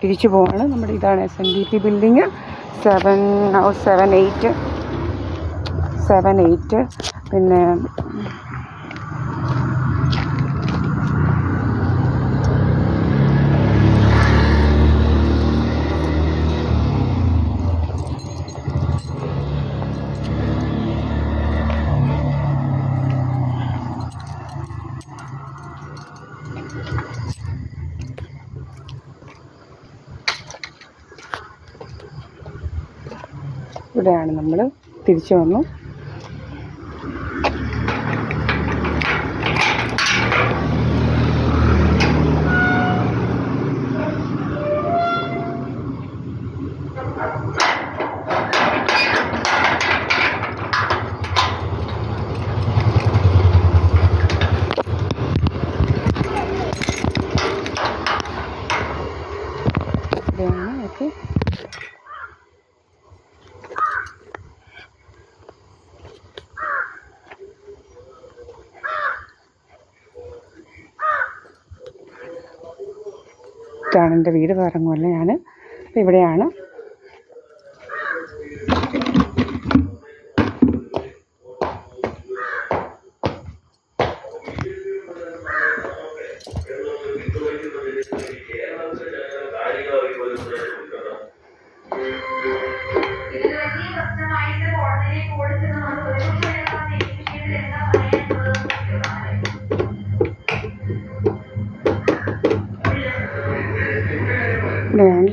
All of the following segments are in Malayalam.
തിരിച്ചു പോവാണ്. നമ്മുടെ ഇതാണ് SNDP ബിൽഡിങ് 7-8. പിന്നെ ഇവിടെയാണ് നമ്മൾ തിരിച്ചു വന്നു. ഓക്കെ, ഇതാണ് എൻ്റെ വീട്. ഇറങ്ങുമല്ലോ ഞാൻ. അപ്പോൾ ഇവിടെയാണ്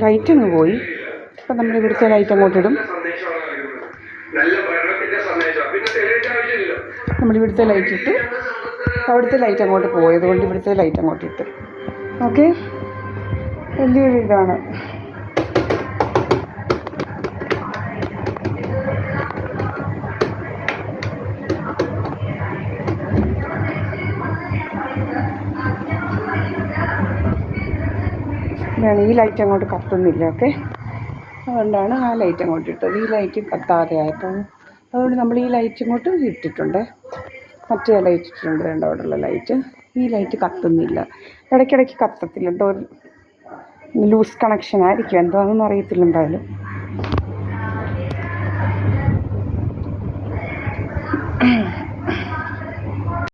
ലൈറ്റ് അങ്ങ് പോയി. അപ്പം നമ്മൾ ഇവിടുത്തെ ലൈറ്റ് അങ്ങോട്ടിടും. നമ്മളിവിടുത്തെ ലൈറ്റ് ഇട്ട് അവിടുത്തെ ലൈറ്റ് അങ്ങോട്ട് പോയതുകൊണ്ട് ഇവിടുത്തെ ലൈറ്റ് അങ്ങോട്ട് ഇട്ട്. ഓക്കെ, വലിയൊരു ഇതാണ്. ഈ ലൈറ്റ് അങ്ങോട്ട് കത്തുന്നില്ല. ഓക്കെ, അതുകൊണ്ടാണ് ആ ലൈറ്റ് അങ്ങോട്ട് ഇട്ടത്. ഈ ലൈറ്റ് കത്താതെ ആയപ്പോൾ അതുകൊണ്ട് നമ്മൾ ഈ ലൈറ്റ് ഇങ്ങോട്ട് ഇട്ടിട്ടുണ്ട്. മറ്റേ ലൈറ്റ് ഇട്ടിട്ടുണ്ട്, വേണ്ട അവിടെയുള്ള ലൈറ്റ്. ഈ ലൈറ്റ് കത്തുന്നില്ല, ഇടയ്ക്കിടയ്ക്ക് കത്തത്തില്ല. എന്തോ ലൂസ് കണക്ഷൻ ആയിരിക്കും, എന്താണെന്നൊന്നും അറിയത്തില്ല എന്തായാലും.